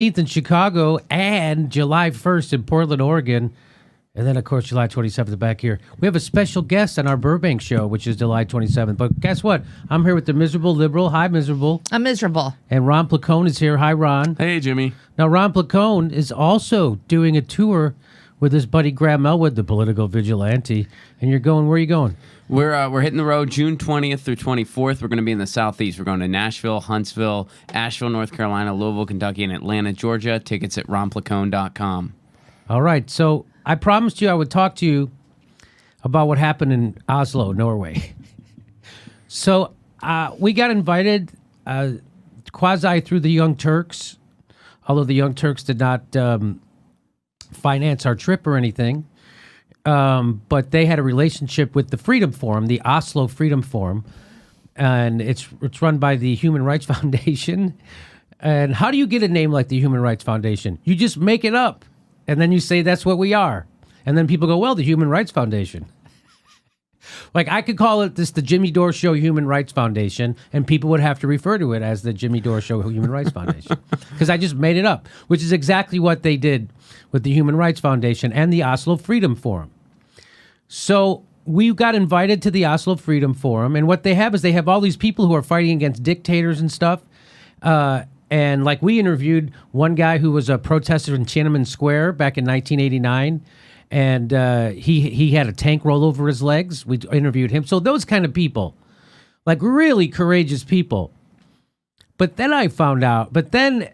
in Chicago and July 1st in Portland, Oregon. And then, of course, July 27th back here. We have a special guest on our Burbank show, which is July 27th. But guess what? I'm here with the Miserable Liberal. Hi, Miserable. I'm miserable. And Ron Placone is here. Hi, Ron. Hey, Jimmy. Now, Ron Placone is also doing a tour with his buddy Graham Elwood, the political vigilante. And you're going, where are you going? We're hitting the road June 20th through 24th. We're going to be in the Southeast. We're going to Nashville, Huntsville, Asheville, North Carolina, Louisville, Kentucky, and Atlanta, Georgia. Tickets at ronplacone.com. All right. So I promised you I would talk to you about what happened in Oslo, Norway. So we got invited quasi through the Young Turks, although the Young Turks did not finance our trip or anything. But they had a relationship with the Freedom Forum, the Oslo Freedom Forum, and it's run by the Human Rights Foundation. And how do you get a name like the Human Rights Foundation? You just make it up, and then you say that's what we are. And then people go, well, the Human Rights Foundation. Like, I could call it the Jimmy Dore Show Human Rights Foundation, and people would have to refer to it as the Jimmy Dore Show Human Rights Foundation. Because I just made it up, which is exactly what they did with the Human Rights Foundation and the Oslo Freedom Forum. So we got invited to the Oslo Freedom Forum, and what they have is they have all these people who are fighting against dictators and stuff. And like we interviewed one guy who was a protester in Tiananmen Square back in 1989, and he had a tank roll over his legs. We interviewed him. So those kind of people, like really courageous people. But then I found out, and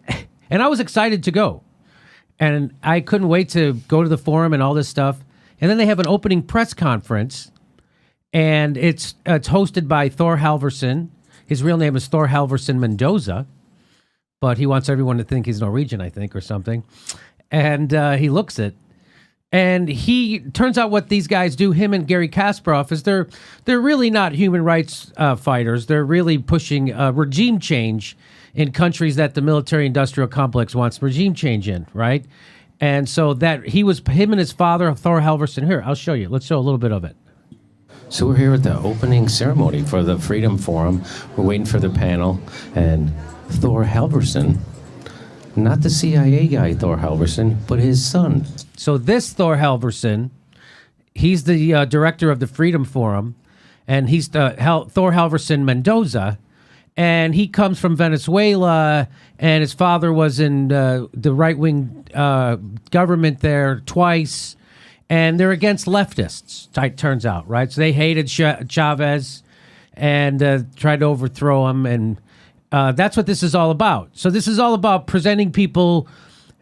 I was excited to go, and I couldn't wait to go to the forum and all this stuff. And then they have an opening press conference, and it's hosted by Thor Halvorssen. His real name is Thor Halvorssen Mendoza, but he wants everyone to think he's Norwegian, I think, or something. And he looks it. And he turns out what these guys do, him and Garry Kasparov, is they're really not human rights fighters. They're really pushing regime change in countries that the military-industrial complex wants regime change in, right? And so that him and his father, Thor Halvorssen. Here, I'll show you. Let's show a little bit of it. So we're here at the opening ceremony for the Freedom Forum. We're waiting for the panel, and Thor Halvorssen, not the CIA guy Thor Halvorssen, but his son. So this Thor Halvorssen, he's the director of the Freedom Forum, and he's Thor Halvorssen Mendoza. And he comes from Venezuela, and his father was in the right-wing government there twice, and they're against leftists, it turns out, right? So they hated Chavez and tried to overthrow him, and that's what this is all about. So this is all about presenting people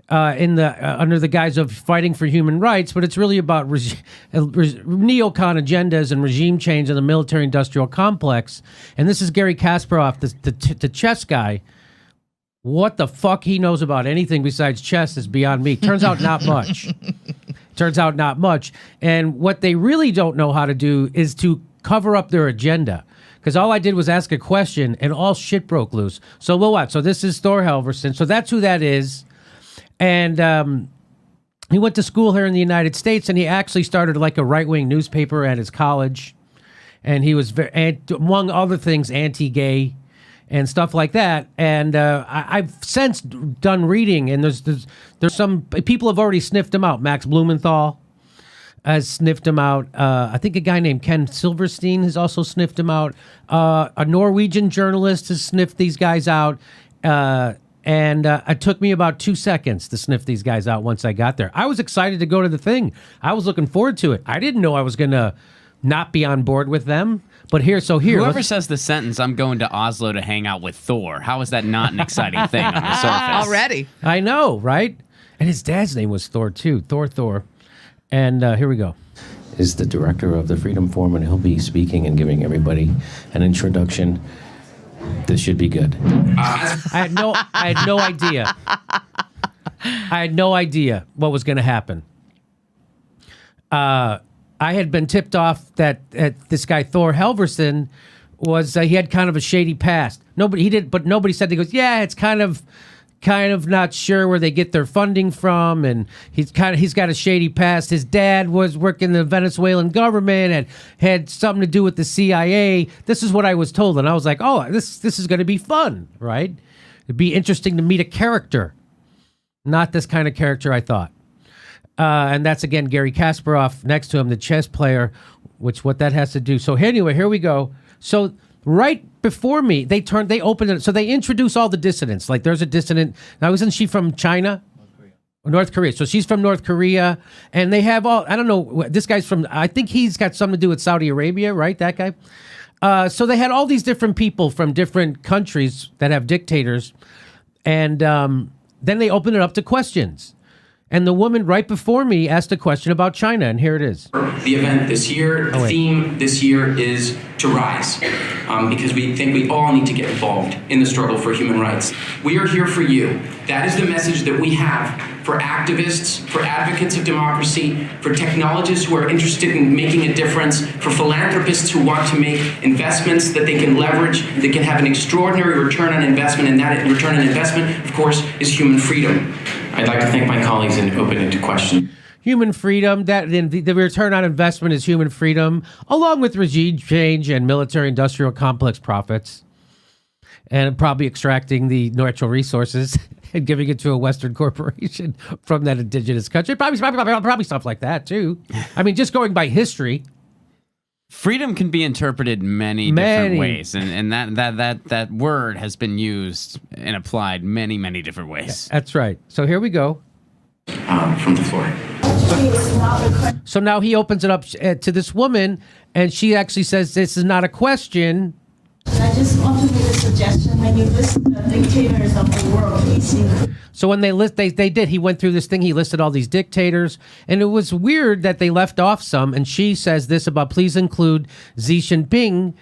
under the guise of fighting for human rights, but it's really about neocon agendas and regime change in the military-industrial complex. And this is Garry Kasparov, the chess guy. What the fuck he knows about anything besides chess is beyond me. Turns out not much. And what they really don't know how to do is to cover up their agenda. Because all I did was ask a question, and all shit broke loose. So we'll watch. So this is Thor Halvorssen. So that's who that is. And he went to school here in the United States, and he actually started like a right-wing newspaper at his college. And he was, among other things, anti-gay and stuff like that. And I've since done reading, and there's some people have already sniffed him out. Max Blumenthal has sniffed him out. I think a guy named Ken Silverstein has also sniffed him out. A Norwegian journalist has sniffed these guys out. And it took me about 2 seconds to sniff these guys out once I got there. I was excited to go to the thing. I was looking forward to it. I didn't know I was going to not be on board with them. But whoever says the sentence, I'm going to Oslo to hang out with Thor, how is that not an exciting thing on the surface? Already. I know, right? And his dad's name was Thor, too. Thor. And here we go. Is the director of the Freedom Forum, and he'll be speaking and giving everybody an introduction. This should be good. I had no idea. I had no idea what was going to happen. I had been tipped off that this guy Thor Halvorssen was he had kind of a shady past. But nobody said. He goes, yeah, it's kind of not sure where they get their funding from, and he's got a shady past. His dad was working the Venezuelan government and had something to do with the CIA. This is what I was told, and I was like, oh, this is going to be fun, right? It'd be interesting to meet a character. Not this kind of character, I thought. And that's, again, Garry Kasparov next to him, the chess player, which what that has to do. So anyway, here we go. So right before me, they opened it. So they introduce all the dissidents. Like there's a dissident. Now, isn't she from China? North Korea. So she's from North Korea. And they have all, I don't know, this guy's from, I think he's got something to do with Saudi Arabia, right? That guy. So they had all these different people from different countries that have dictators. And then they opened it up to questions. And the woman right before me asked a question about China, and here it is. The event this year, the theme this year is to rise, because we think we all need to get involved in the struggle for human rights. We are here for you. That is the message that we have for activists, for advocates of democracy, for technologists who are interested in making a difference, for philanthropists who want to make investments that they can leverage, that can have an extraordinary return on investment, and that return on investment, of course, is human freedom. I'd like to thank my colleagues and open it to question. Human freedom, that the return on investment is human freedom, along with regime change and military-industrial complex profits, and probably extracting the natural resources and giving it to a Western corporation from that indigenous country. Probably stuff like that, too. I mean, just going by history. Freedom can be interpreted many different ways, and that word has been used and applied many different ways. That's right. So here we go. From the floor. So now he opens it up to this woman, and she actually says, "This is not a question." I just want to make a suggestion. When you list the dictators of the world, please include. So when they did. He went through this thing. He listed all these dictators, and it was weird that they left off some. And she says this about, please include Xi Jinping.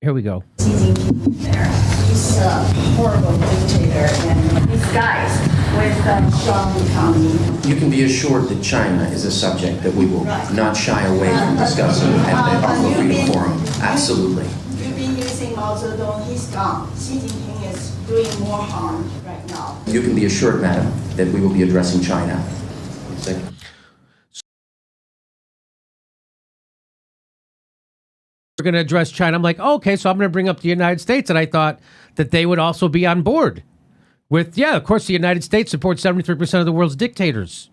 Here we go. Xi Jinping there. He's a horrible dictator, and these guys with a strong economy. You can be assured that China is a subject that we will not shy away from discussing at the Oslo Freedom Forum. Absolutely. You've been using Mao Zedong. He's gone. Xi Jinping is doing more harm right now. You can be assured, madam, that we will be addressing China. We're going to address China. I'm like, oh, okay, so I'm going to bring up the United States. And I thought that they would also be on board with, yeah, of course, the United States supports 73% of the world's dictators.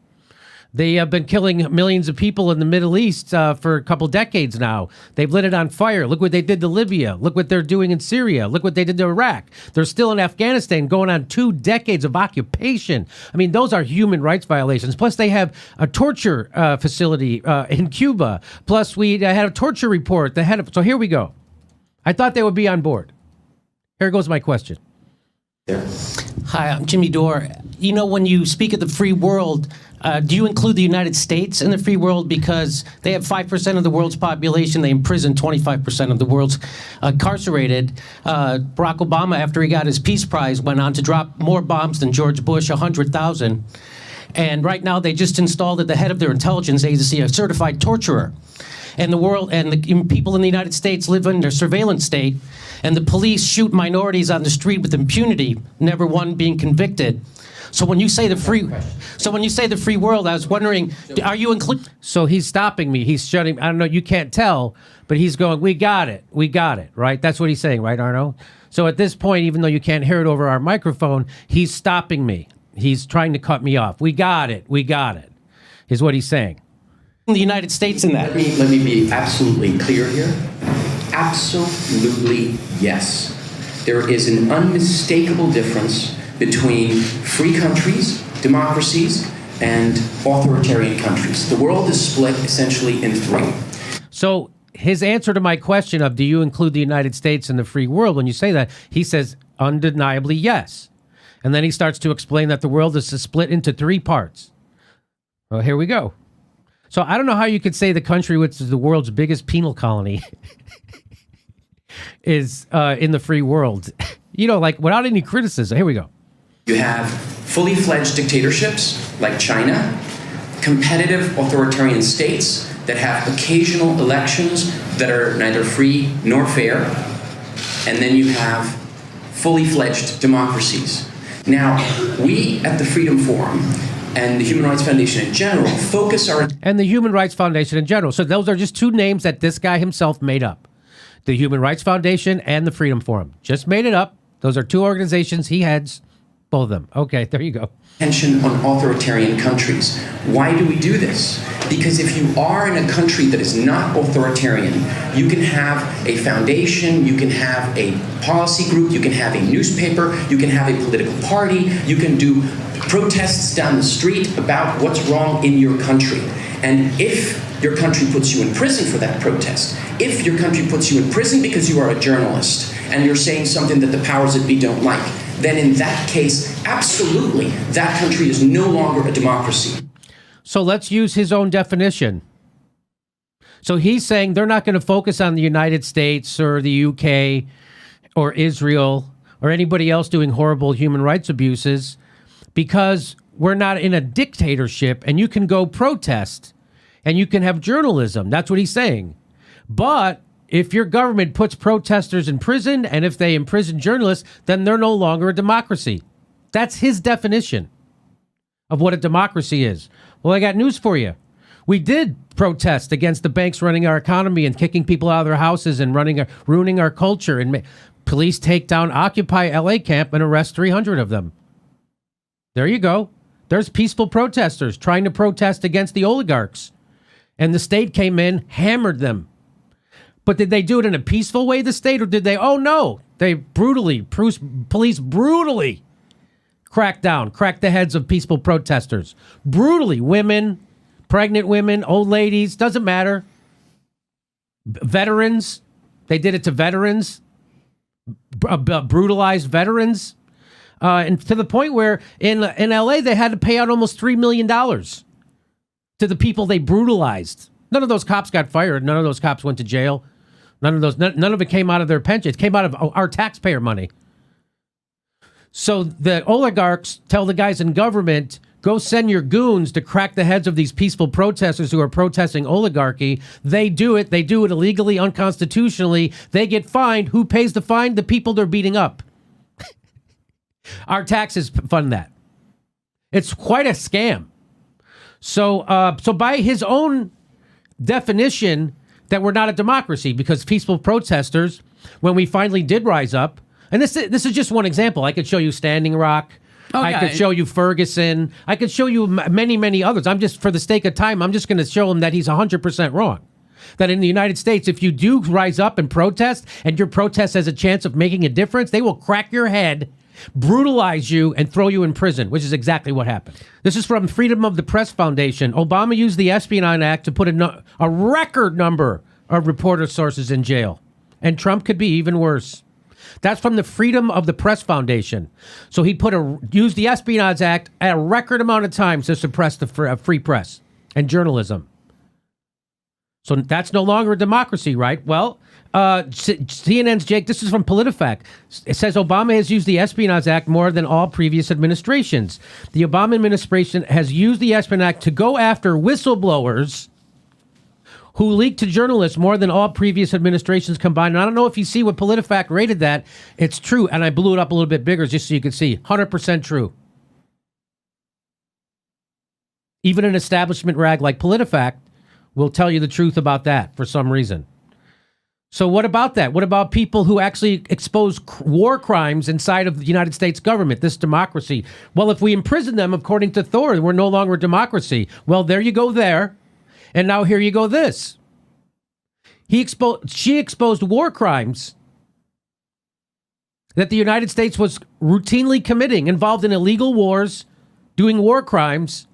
They have been killing millions of people in the Middle East for a couple decades now. They've lit it on fire. Look what they did to Libya. Look what they're doing in Syria. Look what they did to Iraq. They're still in Afghanistan, going on 2 decades of occupation. I mean, those are human rights violations. Plus, they have a torture facility in Cuba. Plus, we had a torture report. So here we go. I thought they would be on board. Here goes my question. Hi, I'm Jimmy Dore. You know, when you speak of the free world, do you include the United States in the free world? Because they have 5% of the world's population. They imprison 25% of the world's incarcerated. Barack Obama, after he got his Peace Prize, went on to drop more bombs than George Bush, 100,000. And right now, they just installed at the head of their intelligence agency a certified torturer. And the world and the people in the United States live under surveillance state, and the police shoot minorities on the street with impunity, never one being convicted. So when you say the free world, I was wondering, are you including? So he's stopping me. He's shutting. I don't know. You can't tell, but he's going, we got it. We got it. Right? That's what he's saying, right, Arno? So at this point, even though you can't hear it over our microphone, he's stopping me. He's trying to cut me off. We got it. We got it, is what he's saying. The United States in that. Let me be absolutely clear here. Absolutely yes. There is an unmistakable difference between free countries, democracies, and authoritarian countries. The world is split essentially in 3. So his answer to my question of, do you include the United States in the free world? When you say that, he says undeniably yes. And then he starts to explain that the world is split into 3 parts. Well, here we go. So I don't know how you could say the country which is the world's biggest penal colony is in the free world. You know, like without any criticism. Here we go. You have fully fledged dictatorships like China, competitive authoritarian states that have occasional elections that are neither free nor fair, and then you have fully fledged democracies. Now, we at the Freedom Forum and the Human Rights Foundation in general focus our... And the Human Rights Foundation in general. So those are just 2 names that this guy himself made up. The Human Rights Foundation and the Freedom Forum. Just made it up. Those are 2 organizations he heads. Both of them. Okay, there you go. Attention on authoritarian countries. Why do we do this? Because if you are in a country that is not authoritarian, you can have a foundation, you can have a policy group, you can have a newspaper, you can have a political party, you can do protests down the street about what's wrong in your country. And if your country puts you in prison for that protest, if your country puts you in prison because you are a journalist and you're saying something that the powers that be don't like, then in that case, absolutely, that country is no longer a democracy. So let's use his own definition. So he's saying they're not going to focus on the United States or the UK or Israel or anybody else doing horrible human rights abuses because we're not in a dictatorship and you can go protest and you can have journalism. That's what he's saying. But if your government puts protesters in prison and if they imprison journalists, then they're no longer a democracy. That's his definition of what a democracy is. Well, I got news for you. We did protest against the banks running our economy and kicking people out of their houses and ruining our culture. And police take down Occupy LA camp and arrest 300 of them. There you go. There's peaceful protesters trying to protest against the oligarchs. And the state came in, hammered them. But did they do it in a peaceful way, the state, or did they? Oh, no. They police brutally cracked the heads of peaceful protesters. Brutally. Women, pregnant women, old ladies, doesn't matter. Veterans, they did it to veterans, brutalized veterans. And to the point where in LA, they had to pay out almost $3 million to the people they brutalized. None of those cops got fired. None of those cops went to jail. None of it came out of their pension. It came out of our taxpayer money. So the oligarchs tell the guys in government, go send your goons to crack the heads of these peaceful protesters who are protesting oligarchy. They do it. They do it illegally, unconstitutionally. They get fined. Who pays the fine? The people they're beating up. Our taxes fund that. It's quite a scam. So by his own definition, that we're not a democracy because peaceful protesters, when we finally did rise up, and this is just one example. I could show you Standing Rock. I could show you Ferguson. I could show you many, many others. I'm just, for the sake of time, I'm just going to show him that he's 100% wrong. That in the United States, if you do rise up and protest, and your protest has a chance of making a difference, they will crack your head, brutalize you, and throw you in prison, which is exactly what happened. This is from Freedom of the Press Foundation. Obama used the Espionage Act to put a record number of reporter sources in jail. And Trump could be even worse. That's from the Freedom of the Press Foundation. So he used the Espionage Act at a record amount of times to suppress the free press and journalism. So that's no longer a democracy, right? Well, CNN's Jake, this is from PolitiFact. It says Obama has used the Espionage Act more than all previous administrations. The Obama administration has used the Espionage Act to go after whistleblowers who leaked to journalists more than all previous administrations combined. And I don't know if you see what PolitiFact rated that. It's true, and I blew it up a little bit bigger just so you can see. 100% true. Even an establishment rag like PolitiFact will tell you the truth about that for some reason. So what about that? What about people who actually expose war crimes inside of the United States government, this democracy? Well, if we imprison them, according to Thor, we're no longer a democracy. Well, there you go there. And now here you go this. She exposed war crimes that the United States was routinely committing, involved in illegal wars, doing war crimes,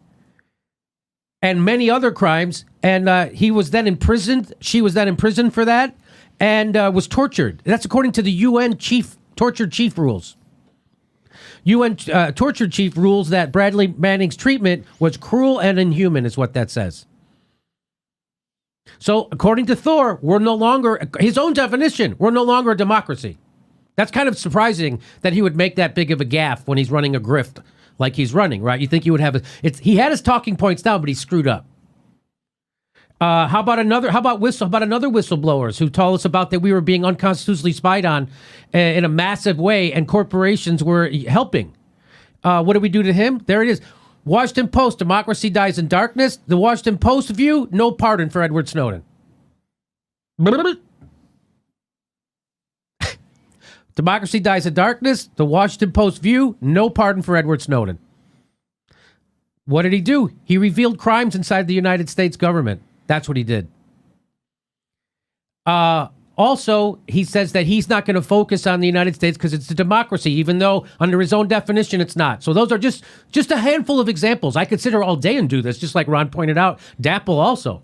and many other crimes. And he was then imprisoned. She was then imprisoned for that and was tortured. That's according to the UN torture chief rules. UN torture chief rules that Bradley Manning's treatment was cruel and inhuman, is what that says. So, according to Thor, we're no longer, his own definition, we're no longer a democracy. That's kind of surprising that he would make that big of a gaffe when he's running a grift like he's running, right? You think he would have he had his talking points down, but he screwed up. How about another whistleblowers who told us about that we were being unconstitutionally spied on in a massive way and corporations were helping. What did we do to him? There it is. Washington Post, democracy dies in darkness. The Washington Post view, no pardon for Edward Snowden. Democracy dies in darkness. The Washington Post view, no pardon for Edward Snowden. What did he do? He revealed crimes inside the United States government. That's what he did. Also, he says that he's not going to focus on the United States because it's a democracy, even though under his own definition, it's not. So those are just a handful of examples. I could sit here all day and do this, just like Ron pointed out. Dapple also.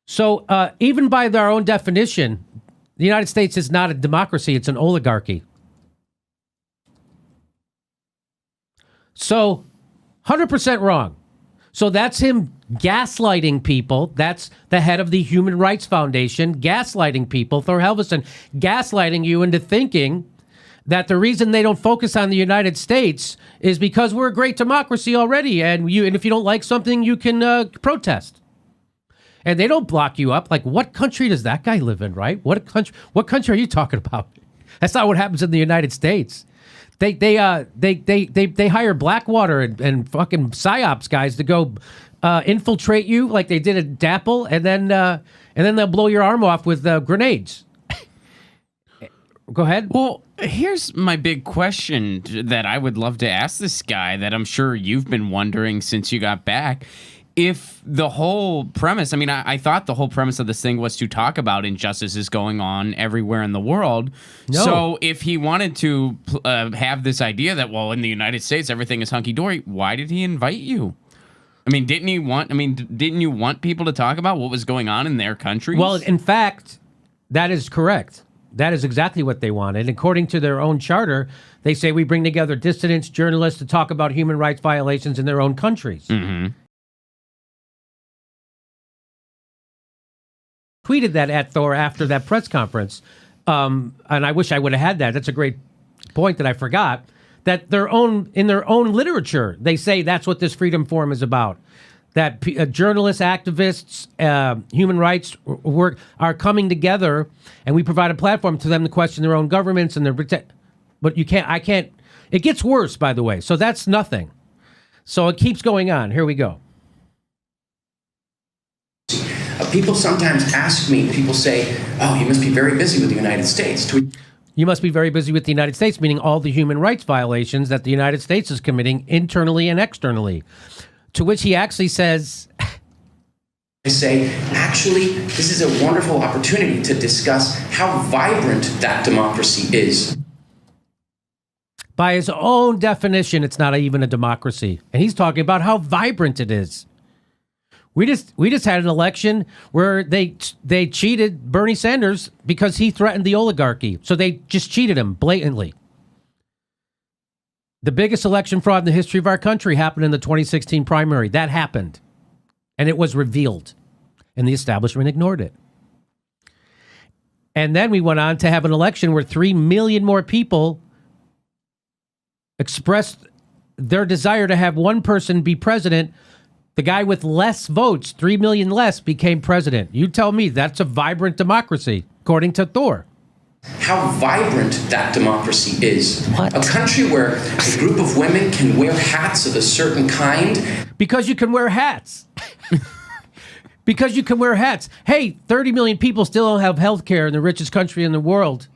So even by their own definition, the United States is not a democracy. It's an oligarchy. So 100% wrong. So that's him gaslighting people. That's the head of the Human Rights Foundation, gaslighting people. Thor Halvorssen gaslighting you into thinking that the reason they don't focus on the United States is because we're a great democracy already, and if you don't like something, you can protest. And they don't block you up. Like, what country does that guy live in, right? What country are you talking about? That's not what happens in the United States. They hire Blackwater and fucking psyops guys to go infiltrate you like they did at Dapple, and then they'll blow your arm off with grenades. Go ahead. Well, here's my big question that I would love to ask this guy that I'm sure you've been wondering since you got back. If the whole premise, I mean, I thought the whole premise of this thing was to talk about injustices going on everywhere in the world. No. So if he wanted to have this idea that, well, in the United States, everything is hunky-dory, why did he invite you? I mean, didn't you want people to talk about what was going on in their countries? Well, in fact, that is correct. That is exactly what they wanted. According to their own charter, they say we bring together dissidents, journalists to talk about human rights violations in their own countries. Mm-hmm. Tweeted that at Thor after that press conference, and I wish I would have had that. That's a great point that I forgot. That in their own literature, they say that's what this Freedom Forum is about. That journalists, activists, human rights work are coming together, and we provide a platform to them to question their own governments and their. But I can't. It gets worse, by the way. So that's nothing. So it keeps going on. Here we go. People sometimes ask me, people say, oh, you must be very busy with the United States. You must be very busy with the United States, meaning all the human rights violations that the United States is committing internally and externally. To which he actually says... I say, actually, this is a wonderful opportunity to discuss how vibrant that democracy is. By his own definition, it's not even a democracy. And he's talking about how vibrant it is. We just had an election where they cheated Bernie Sanders because he threatened the oligarchy. So they just cheated him blatantly. The biggest election fraud in the history of our country happened in the 2016 primary. That happened. And it was revealed. And the establishment ignored it. And then we went on to have an election where 3 million more people expressed their desire to have one person be president. The guy with less votes, 3 million less, became president. You tell me that's a vibrant democracy, according to Thor. How vibrant that democracy is. What? A country where a group of women can wear hats of a certain kind. Because you can wear hats. Because you can wear hats. Hey, 30 million people still don't have health care in the richest country in the world.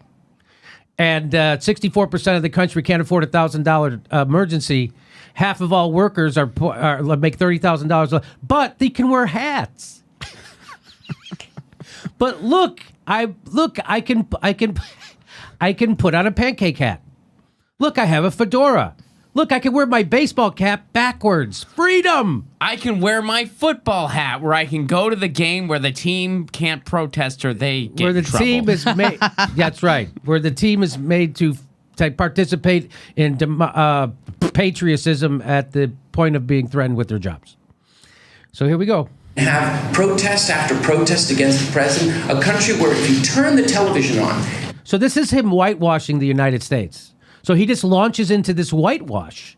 And 64% of the country can't afford a $1,000 emergency. Half of all workers make $30,000, but they can wear hats. But look, I can put on a pancake hat. Look, I have a fedora. Look, I can wear my baseball cap backwards. Freedom. I can wear my football hat where I can go to the game where the team can't protest or they get Where the in trouble. team is made. That's right. Where the team is made to participate in patriotism at the point of being threatened with their jobs. So here we go. Have protest after protest against the president. A country where if you turn the television on. So this is him whitewashing the United States. So he just launches into this whitewash,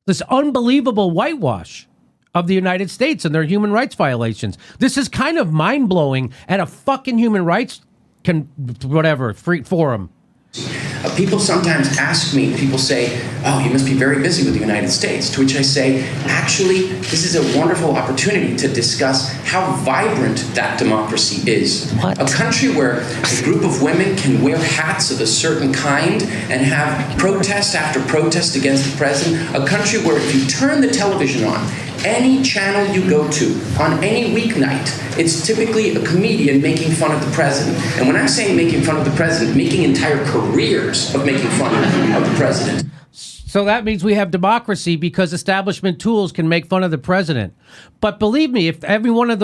this unbelievable whitewash of the United States and their human rights violations. This is kind of mind-blowing at a fucking human rights free forum. People sometimes ask me, people say, oh, you must be very busy with the United States, to which I say, actually, this is a wonderful opportunity to discuss how vibrant that democracy is. What? A country where a group of women can wear hats of a certain kind and have protest after protest against the president. A country where if you turn the television on, any channel you go to, on any weeknight, it's typically a comedian making fun of the president. And when I'm saying making fun of the president, making entire careers of making fun of the president. So that means we have democracy because establishment tools can make fun of the president. But believe me, if any one of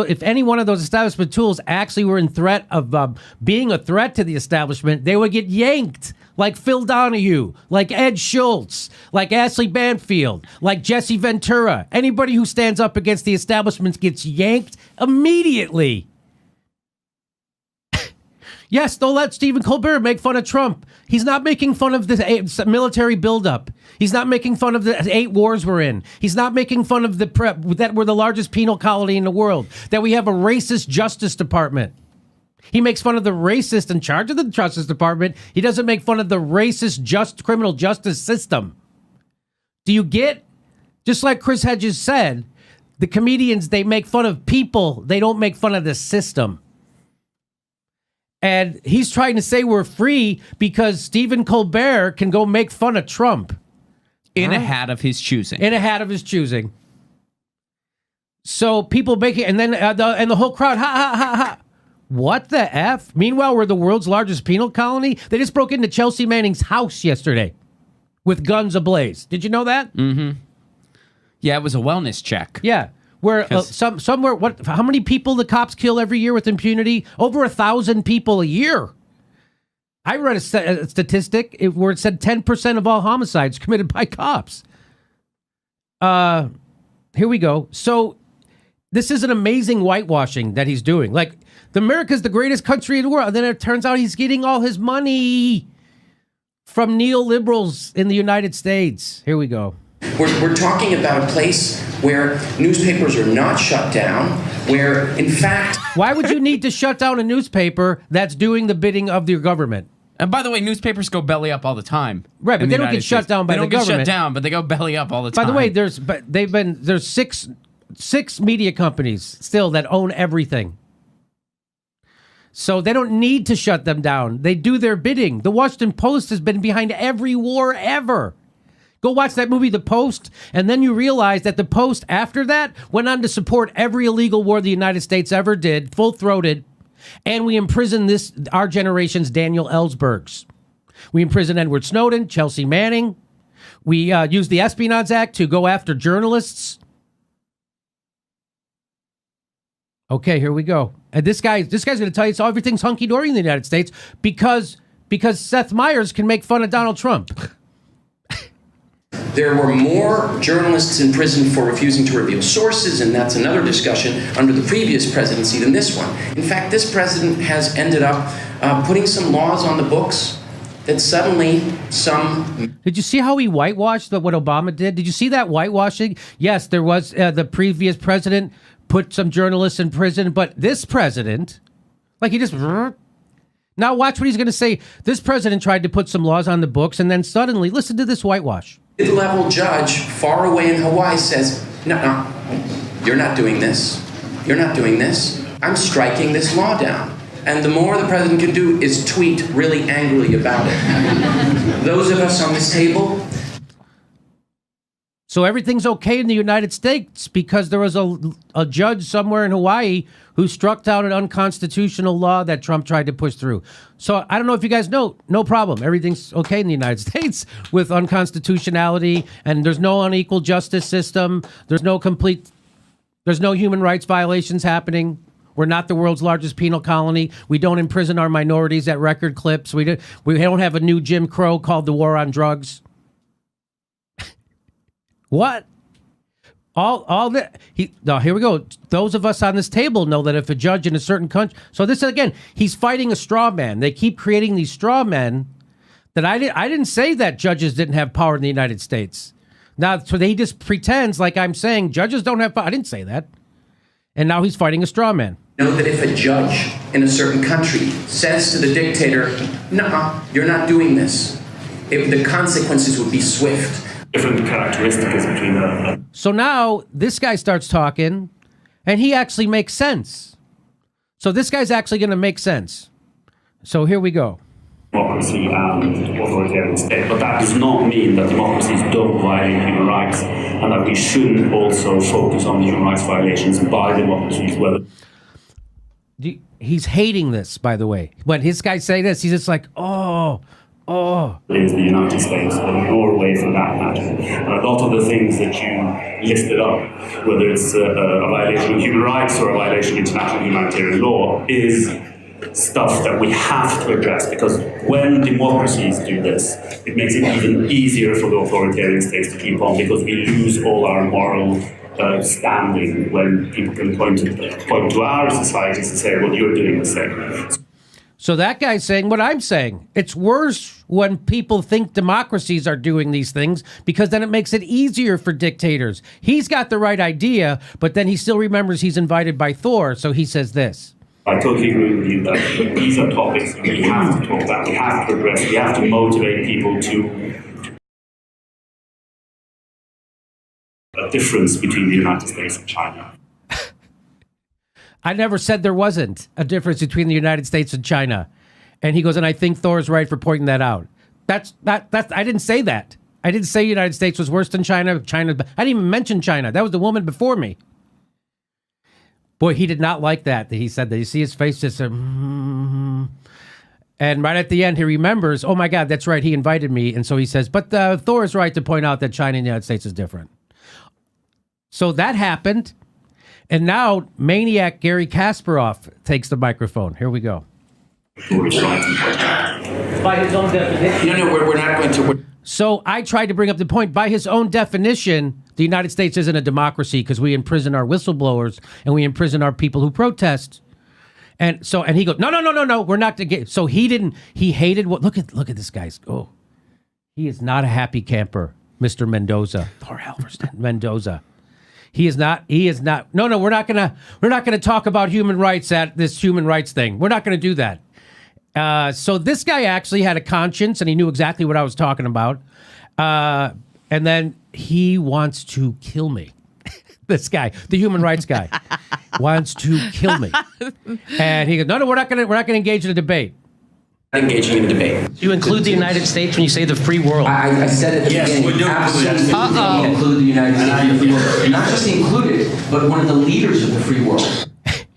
those establishment tools actually were in threat of being a threat to the establishment, they would get yanked. Like Phil Donahue, like Ed Schultz, like Ashley Banfield, like Jesse Ventura. Anybody who stands up against the establishment gets yanked immediately. Yes, don't let Stephen Colbert make fun of Trump. He's not making fun of the military buildup. He's not making fun of the 8 wars we're in. He's not making fun of that we're the largest penal colony in the world, that we have a racist Justice Department. He makes fun of the racist in charge of the Justice Department. He doesn't make fun of the racist criminal justice system. Do you get? Just like Chris Hedges said, the comedians, they make fun of people. They don't make fun of the system. And he's trying to say we're free because Stephen Colbert can go make fun of Trump. In a hat of his choosing. In a hat of his choosing. So people make it, and then the whole crowd, ha, ha, ha, ha. What the F? Meanwhile, we're the world's largest penal colony. They just broke into Chelsea Manning's house yesterday with guns ablaze. Did you know that? Mm-hmm. Yeah, it was a wellness check. Yeah. Where somewhere, how many people the cops kill every year with impunity? Over 1,000 people a year. I read a statistic where it said 10% of all homicides committed by cops. Here we go. So this is an amazing whitewashing that he's doing. Like, America's the greatest country in the world. And then it turns out he's getting all his money from neoliberals in the United States. Here we go. We're talking about a place where newspapers are not shut down, where, in fact... Why would you need to shut down a newspaper that's doing the bidding of your government? And by the way, newspapers go belly up all the time. Right, but they don't get shut down by the government. They don't get shut down, but they go belly up all the time. By the way, there's six media companies still that own everything. So they don't need to shut them down. They do their bidding. The Washington Post has been behind every war ever. Go watch that movie, The Post, and then you realize that The Post, after that, went on to support every illegal war the United States ever did, full-throated, and we imprisoned our generation's Daniel Ellsbergs. We imprisoned Edward Snowden, Chelsea Manning. We used the Espionage Act to go after journalists. Okay, here we go. And this guy's going to tell you everything's hunky-dory in the United States because Seth Meyers can make fun of Donald Trump. There were more journalists in prison for refusing to reveal sources, and that's another discussion, under the previous presidency than this one. In fact, this president has ended up putting some laws on the books that suddenly some... Did you see how he whitewashed what Obama did? Did you see that whitewashing? Yes, there was the previous president put some journalists in prison, but this president, like he just... Now watch what he's going to say. This president tried to put some laws on the books, and then suddenly, listen to this whitewash. Mid-level judge far away in Hawaii says, no, you're not doing this. You're not doing this. I'm striking this law down. And the more the president can do is tweet really angrily about it. Those of us on this table... So everything's okay in the United States because there was a judge somewhere in Hawaii who struck down an unconstitutional law that Trump tried to push through. So I don't know if you guys know, no problem. Everything's okay in the United States with unconstitutionality, and there's no unequal justice system. There's no human rights violations happening. We're not the world's largest penal colony. We don't imprison our minorities at record clips. We don't have a new Jim Crow called the war on drugs. What? Here we go. Those of us on this table know that if a judge in a certain country... So this, again, he's fighting a straw man. They keep creating these straw men that I didn't say that judges didn't have power in the United States. Now, so he just pretends like I'm saying judges don't have power. I didn't say that. And now he's fighting a straw man. Know that if a judge in a certain country says to the dictator, no, you're not doing this, the consequences would be swift. Different characteristics between them. So now this guy starts talking, and he actually makes sense. So this guy's actually going to make sense. So here we go. Democracy and authoritarian state, but that does not mean that democracies don't violate human rights, and that we shouldn't also focus on the human rights violations by democracies. Whether He's hating this, by the way. When his guys say this, he's just like, oh. is the United States or Norway for that matter. And a lot of the things that you listed up, whether it's a violation of human rights or a violation of international humanitarian law, is stuff that we have to address, because when democracies do this, it makes it even easier for the authoritarian states to keep on, because we lose all our moral standing when people can point to our societies and say, well, you're doing the same. So that guy's saying what I'm saying. It's worse when people think democracies are doing these things, because then it makes it easier for dictators. He's got the right idea, but then he still remembers he's invited by Thor, so he says this. I totally agree with you that these are topics we have to talk about, we have to address, we have to motivate people to a difference between the United States and China. I never said there wasn't a difference between the United States and China. And he goes, and I think Thor's right for pointing that out. That's I didn't say that. I didn't say the United States was worse than China. I didn't even mention China. That was the woman before me. Boy, he did not like that he said that. You see his face just and right at the end, he remembers, oh my God, that's right, he invited me. And so he says, but Thor is right to point out that China and the United States is different. So that happened. And now, maniac Garry Kasparov takes the microphone. Here we go. By his own definition. No, we're not going to. So I tried to bring up the point. By his own definition, the United States isn't a democracy because we imprison our whistleblowers and we imprison our people who protest. And he goes, no, we're not to get. So he hated what? Look at this guy's. Oh, he is not a happy camper, Mr. Mendoza. Thor Halvorssen. Mendoza. He is not. No, we're not gonna talk about human rights at this human rights thing. We're not gonna do that. So this guy actually had a conscience, and he knew exactly what I was talking about. And then he wants to kill me. This guy, the human rights guy, wants to kill me. And he goes, no, we're not gonna engage in a debate. Engaging in a debate. You include the United States when you say the free world. I said it at the beginning. we do. Absolutely include the United States in the free world. Not just included, but one of the leaders of the free world.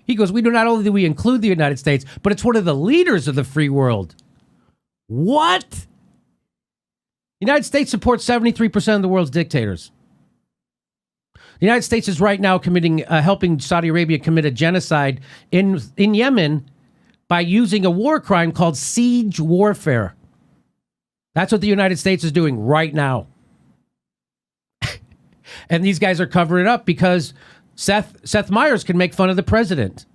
He goes, not only do we include the United States, but it's one of the leaders of the free world. What? The United States supports 73% of the world's dictators. The United States is right now helping Saudi Arabia commit a genocide in Yemen by using a war crime called siege warfare. That's what the United States is doing right now. And these guys are covering it up because Seth Meyers can make fun of the president.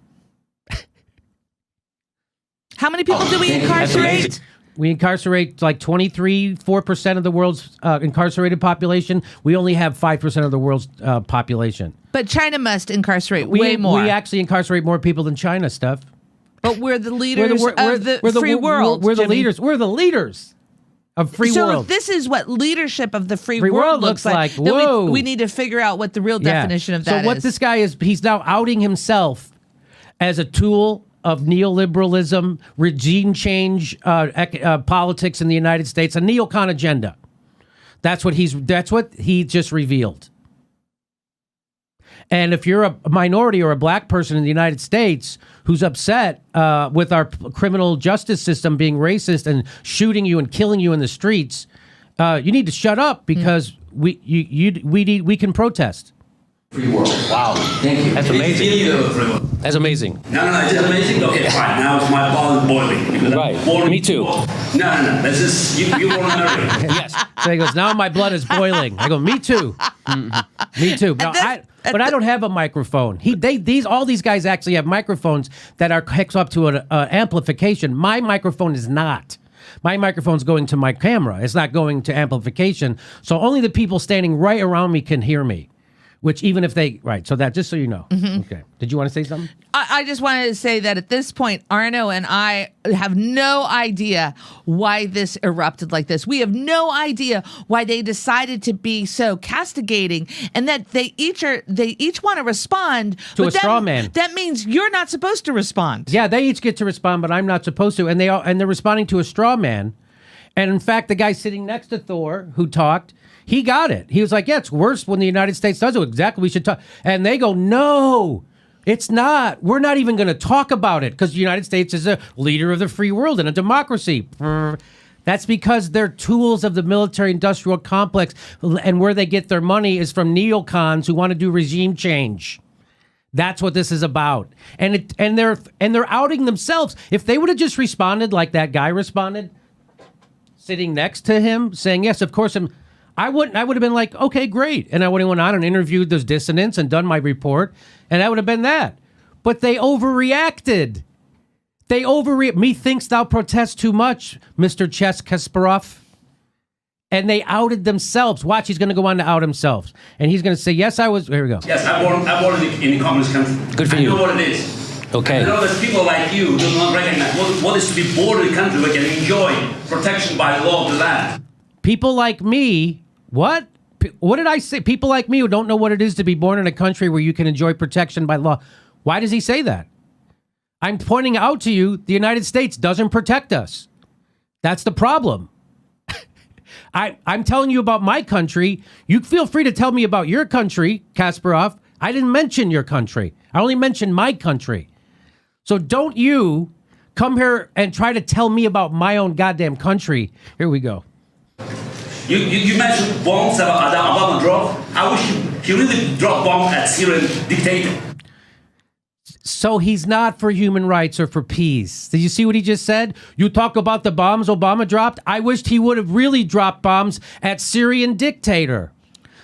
How many people do we incarcerate? We incarcerate like 4% of the world's incarcerated population. We only have 5% of the world's population. But China must incarcerate way more. We actually incarcerate more people than China, Steph. But we're the leaders of the free world. We're the leaders. We're the leaders of free world. So if this is what leadership of the free world looks like, whoa. then we need to figure out what the real definition of that is. So what this guy is, he's now outing himself as a tool of neoliberalism, regime change, politics in the United States, a neocon agenda. That's what he just revealed. And if you're a minority or a black person in the United States who's upset with our criminal justice system being racist and shooting you and killing you in the streets, you need to shut up because we can protest. Free world. Wow. Thank you. That's amazing. That's amazing. No, it's amazing. Okay, fine. Now my ball is boiling. Because Right. I'm boiling. Me too. No. This is you want to marry. Yes. So he goes, now my blood is boiling. I go, me too. Me too. Now, but I don't have a microphone. All these guys actually have microphones that are hooked up to an amplification. My microphone is not. My microphone's going to my camera. It's not going to amplification. So only the people standing right around me can hear me. Which even if they, right, so that, just so you know. Okay. Did you want to say something? I just wanted to say that at this point, Arno and I have no idea why this erupted like this. We have no idea why they decided to be so castigating, and that they each want to respond to a straw man. That means you're not supposed to respond. Yeah, they each get to respond, but I'm not supposed to, and they're responding to a straw man. And in fact, the guy sitting next to Thor who talked, he got it. He was like, yeah, it's worse when the United States does it. Exactly, we should talk. And they go, no, it's not. We're not even going to talk about it because the United States is a leader of the free world and a democracy. That's because they're tools of the military-industrial complex, and where they get their money is from neocons who want to do regime change. That's what this is about. And they're outing themselves. If they would have just responded like that guy responded, sitting next to him, saying, yes, of course, I would have been like, okay, great. And I would have went on and interviewed those dissidents and done my report, and that would have been that. But they overreacted. Methinks thou protest too much, Mr. Kasparov. And they outed themselves. Watch, he's going to go on to out himself. And he's going to say, yes, I was, here we go. Yes, I born in a communist country. Good for you. I know what it is. Okay. I know that people like you do not recognize what is to be born in a country where you can enjoy protection by law of the land. People like me, what? What did I say? People like me who don't know what it is to be born in a country where you can enjoy protection by law. Why does he say that? I'm pointing out to you, the United States doesn't protect us. That's the problem. I'm telling you about my country. You feel free to tell me about your country, Kasparov. I didn't mention your country. I only mentioned my country. So don't you come here and try to tell me about my own goddamn country. Here we go. You mentioned bombs that Obama dropped. I wish he really dropped bombs at Syrian dictator. So he's not for human rights or for peace. Did you see what he just said? You talk about the bombs Obama dropped. I wished he would have really dropped bombs at Syrian dictator.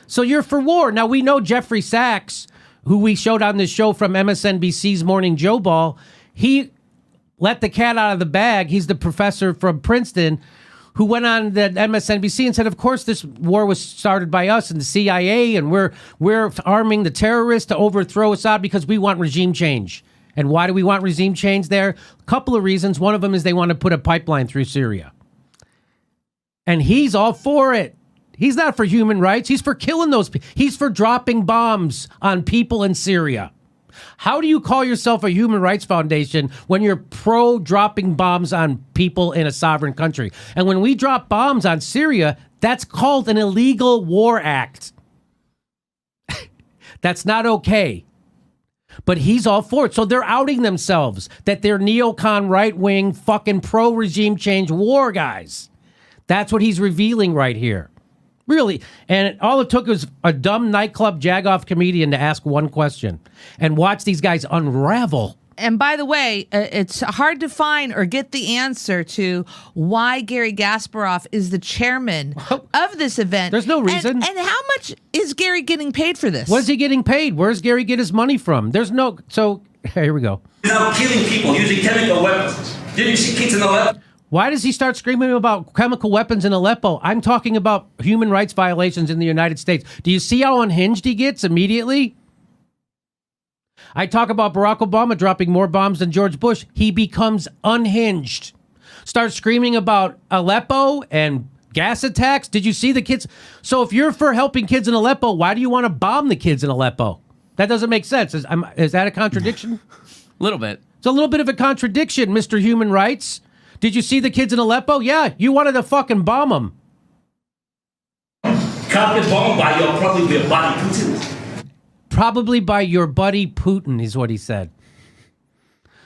So you're for war. Now we know Jeffrey Sachs, who we showed on this show from MSNBC's Morning Joe Ball, he let the cat out of the bag. He's the professor from Princeton who went on the MSNBC and said, of course, this war was started by us and the CIA, and we're arming the terrorists to overthrow Assad because we want regime change. And why do we want regime change there? A couple of reasons. One of them is they want to put a pipeline through Syria. And he's all for it. He's not for human rights. He's for killing those people. He's for dropping bombs on people in Syria. How do you call yourself a human rights foundation when you're pro-dropping bombs on people in a sovereign country? And when we drop bombs on Syria, that's called an illegal war act. That's not okay. But he's all for it. So they're outing themselves that they're neocon, right-wing, fucking pro-regime change war guys. That's what he's revealing right here. Really. And all it took was a dumb nightclub jagoff comedian to ask one question and watch these guys unravel. And by the way, it's hard to find or get the answer to why Garry Kasparov is the chairman of this event. There's no reason. And how much is Garry getting paid for this? What is he getting paid? Where does Garry get his money from? There's no... So, here we go. Now killing people using chemical weapons. Did you see kids in the left? Why does he start screaming about chemical weapons in Aleppo? I'm talking about human rights violations in the United States. Do you see how unhinged he gets immediately? I talk about Barack Obama dropping more bombs than George Bush. He becomes unhinged. Starts screaming about Aleppo and gas attacks. Did you see the kids? So if you're for helping kids in Aleppo, why do you want to bomb the kids in Aleppo? That doesn't make sense. Is that a contradiction? A little bit. It's a little bit of a contradiction, Mr. Human Rights. Did you see the kids in Aleppo? Yeah, you wanted to fucking bomb them. Can't be bombed by your probably buddy Putin. Probably by your buddy Putin is what he said.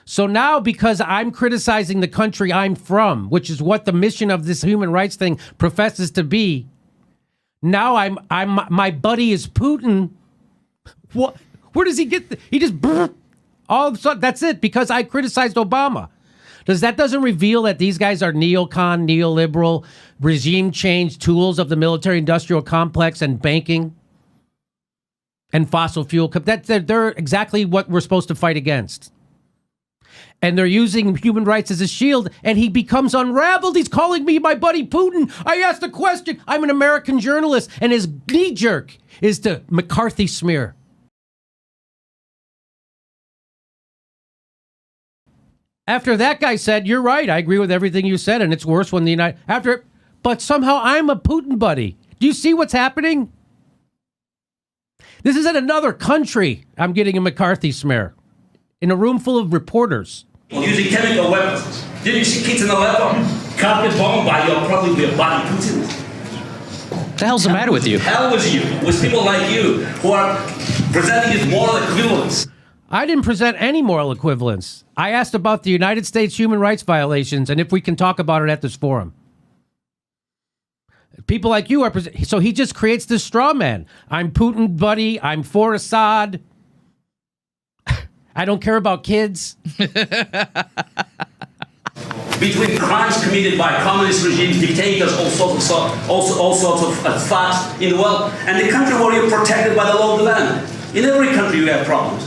So now, because I'm criticizing the country I'm from, which is what the mission of this human rights thing professes to be, now my buddy is Putin. What? Where does he get? He just all of a sudden. That's it. Because I criticized Obama. Doesn't reveal that these guys are neocon, neoliberal, regime change tools of the military-industrial complex and banking and fossil fuel? They're exactly what we're supposed to fight against. And they're using human rights as a shield, and he becomes unraveled. He's calling me my buddy Putin. I asked a question. I'm an American journalist, and his knee jerk is to McCarthy smear. After that guy said, you're right, I agree with everything you said, and it's worse when the United... But somehow I'm a Putin buddy. Do you see what's happening? This is in another country. I'm getting a McCarthy smear in a room full of reporters. Using chemical weapons. Did you see kids in Aleppo? Carpet bombed by your probably buddy Putin. What the hell's the matter with you? Hell with you, with people like you who are presenting his moral equivalence. I didn't present any moral equivalence. I asked about the United States human rights violations and if we can talk about it at this forum. People like you are... So he just creates this straw man. I'm Putin buddy. I'm for Assad. I don't care about kids. Between crimes committed by communist regimes, dictators, all sorts of facts in the world, and the country where you're protected by the law of the land. In every country you have problems.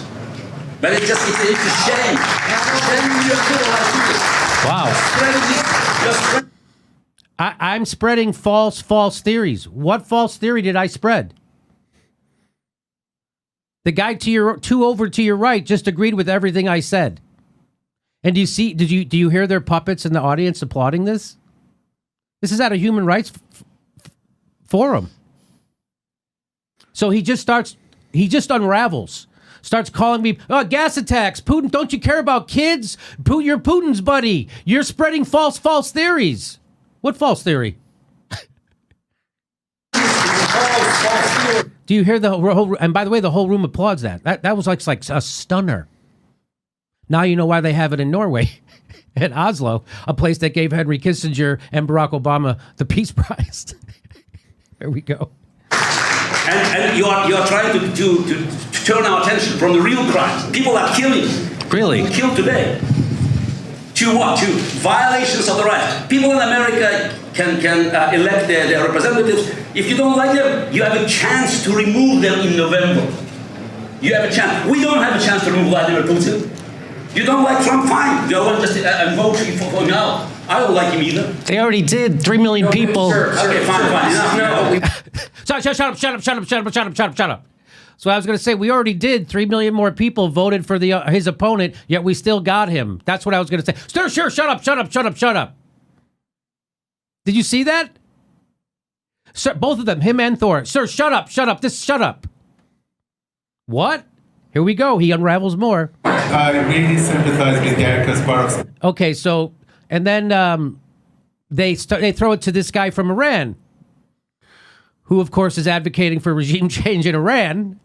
But it's a shame. Wow. I'm spreading false theories. What false theory did I spread? The guy over to your right just agreed with everything I said. And do you hear their puppets in the audience applauding this? This is at a human rights forum. So he just unravels. Starts calling me, gas attacks. Putin, don't you care about kids? You're Putin's buddy. You're spreading false theories. What false theory? Do you hear the whole? And by the way, the whole room applauds that. That was like a stunner. Now you know why they have it in Norway, at Oslo, a place that gave Henry Kissinger and Barack Obama the Peace Prize. There we go. And you are trying to turn our attention from the real crimes. People are killing. Really? Killed today. To what? To violations of the rights. People in America can elect their representatives. If you don't like them, you have a chance to remove them in November. You have a chance. We don't have a chance to remove Vladimir Putin. You don't like Trump? Fine. You want just vote for him out. I don't like him either. They already did. 3 million people. Okay, fine. Shut up. So I was going to say, we already did. 3 million more people voted for his opponent, yet we still got him. That's what I was going to say. Sure, shut up. Did you see that? Sir, both of them, him and Thor. Sir, shut up. Shut up. What? Here we go. He unravels more. I really sympathize with Garry Kasparov. Okay, so, and then they throw it to this guy from Iran, who, of course, is advocating for regime change in Iran.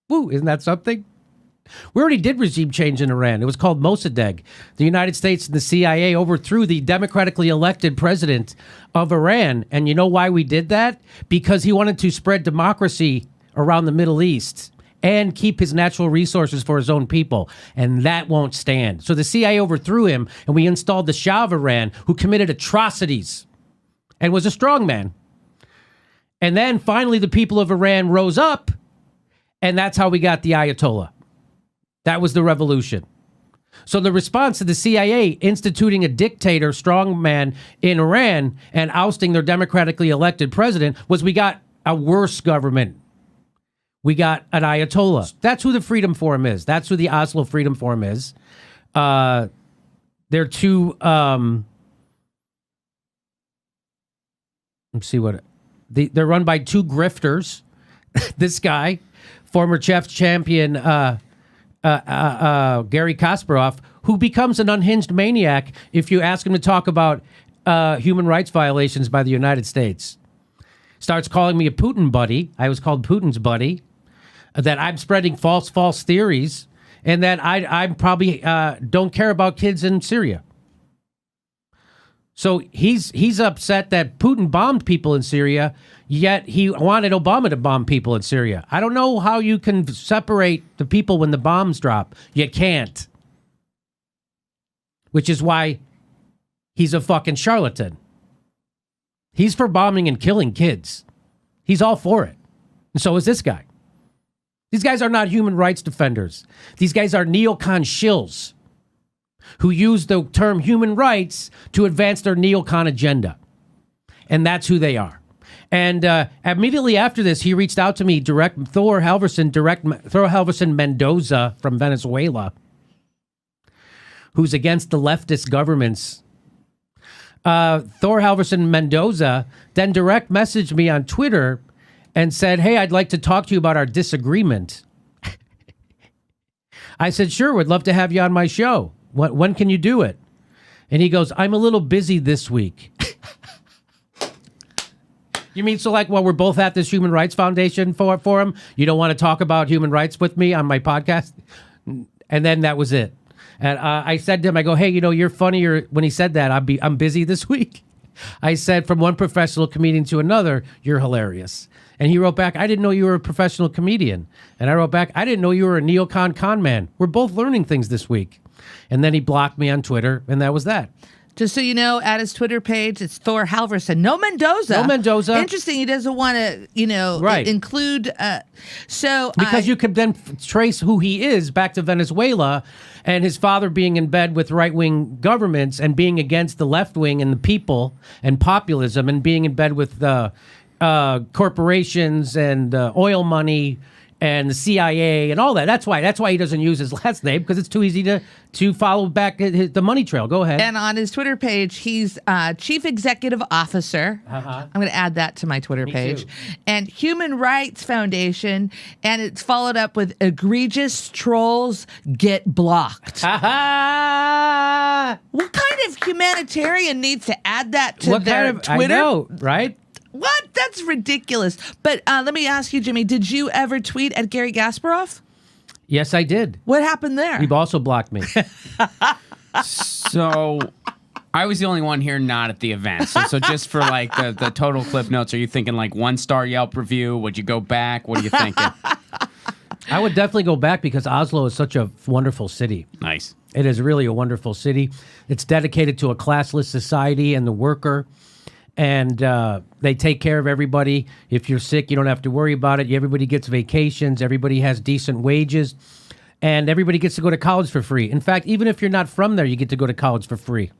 Woo, isn't that something? We already did regime change in Iran. It was called Mossadegh. The United States and the CIA overthrew the democratically elected president of Iran. And you know why we did that? Because he wanted to spread democracy around the Middle East and keep his natural resources for his own people. And that won't stand. So the CIA overthrew him, and we installed the Shah of Iran, who committed atrocities and was a strong man. And then finally the people of Iran rose up, and that's how we got the Ayatollah. That was the revolution. So the response to the CIA instituting a dictator, strongman in Iran and ousting their democratically elected president was we got a worse government. We got an Ayatollah. That's who the Freedom Forum is. That's who the Oslo Freedom Forum is. They're two... let's see what... They're run by two grifters. This guy, former chess champion Garry Kasparov, who becomes an unhinged maniac if you ask him to talk about human rights violations by the United States. Starts calling me a Putin buddy. I was called Putin's buddy. That I'm spreading false theories, and that I probably don't care about kids in Syria. So he's upset that Putin bombed people in Syria, yet he wanted Obama to bomb people in Syria. I don't know how you can separate the people when the bombs drop. You can't. Which is why he's a fucking charlatan. He's for bombing and killing kids. He's all for it. And so is this guy. These guys are not human rights defenders. These guys are neocon shills who use the term human rights to advance their neocon agenda. And that's who they are. And immediately after this, he reached out to me, Thor Halvorssen Mendoza from Venezuela, who's against the leftist governments. Thor Halvorssen Mendoza then direct messaged me on Twitter and said, hey, I'd like to talk to you about our disagreement. I said, sure, would love to have you on my show. When can you do it? And he goes, I'm a little busy this week. You mean, so like, well, we're both at this Human Rights Foundation forum. You don't want to talk about human rights with me on my podcast? And then that was it. And I said to him, I go, hey, you're funnier when he said that. I'm busy this week. I said, from one professional comedian to another, you're hilarious. And he wrote back, I didn't know you were a professional comedian. And I wrote back, I didn't know you were a neocon con man. We're both learning things this week. And then he blocked me on Twitter, and that was that. Just so you know, at his Twitter page, it's Thor Halvorssen. No Mendoza. No Mendoza. Interesting. He doesn't want to, right. Include. Because you could then trace who he is back to Venezuela and his father being in bed with right-wing governments and being against the left wing and the people and populism and being in bed with corporations and oil money and the CIA and all that. That's why he doesn't use his last name, because it's too easy to follow back the money trail. Go ahead. And on his Twitter page, he's Chief Executive Officer. I'm going to add that to my Twitter page. Too. And Human Rights Foundation, and it's followed up with egregious trolls get blocked. What kind of humanitarian needs to add that to their Twitter? I know, right? What? That's ridiculous. But let me ask you, Jimmy, did you ever tweet at Garry Kasparov? Yes, I did. What happened there? You've also blocked me. So I was the only one here not at the event. So just for like the total cliff notes, are you thinking like 1-star Yelp review? Would you go back? What are you thinking? I would definitely go back because Oslo is such a wonderful city. Nice. It is really a wonderful city. It's dedicated to a classless society and the worker. And they take care of everybody. If you're sick, you don't have to worry about it. Everybody gets vacations. Everybody has decent wages. And everybody gets to go to college for free. In fact, even if you're not from there, you get to go to college for free.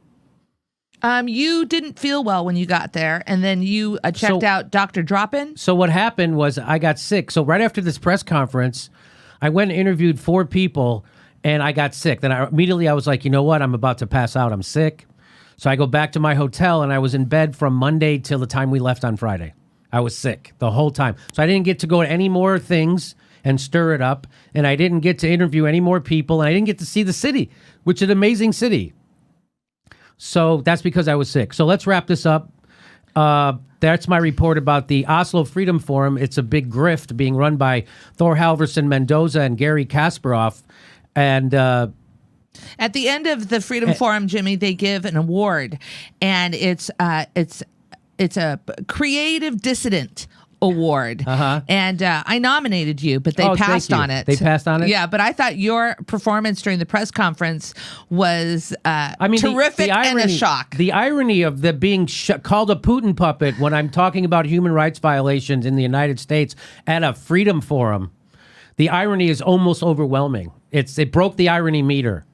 You didn't feel well when you got there, and then you checked out Dr. Drop-In? So what happened was I got sick. So right after this press conference, I went and interviewed 4 people, and I got sick. Then I was like, you know what? I'm about to pass out. I'm sick. So I go back to my hotel, and I was in bed from Monday till the time we left on Friday. I was sick the whole time. So I didn't get to go to any more things and stir it up, and I didn't get to interview any more people, and I didn't get to see the city, which is an amazing city. So that's because I was sick. So let's wrap this up. That's my report about the Oslo Freedom Forum. It's a big grift being run by Thor Halvorssen Mendoza and Garry Kasparov. And at the end of the Freedom Forum, Jimmy, they give an award, and it's a creative dissident award. And I nominated you, but they passed on it. They passed on it? Yeah, but I thought your performance during the press conference was terrific and a shock. The irony of the being called a Putin puppet when I'm talking about human rights violations in the United States at a Freedom Forum, the irony is almost overwhelming. It broke the irony meter.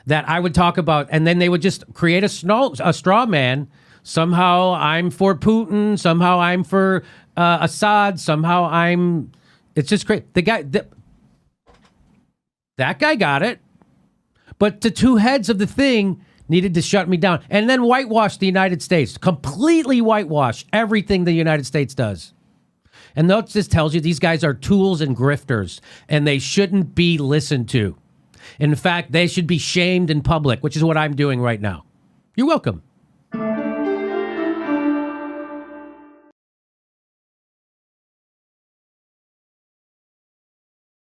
That I would talk about, and then they would just create a straw man. Somehow I'm for Putin. Somehow I'm for Assad. Somehow I'm. It's just great. That guy got it, but the 2 heads of the thing needed to shut me down, and then whitewash the United States. Completely whitewash everything the United States does. And that just tells you these guys are tools and grifters, and they shouldn't be listened to. In fact, they should be shamed in public, which is what I'm doing right now. You're welcome.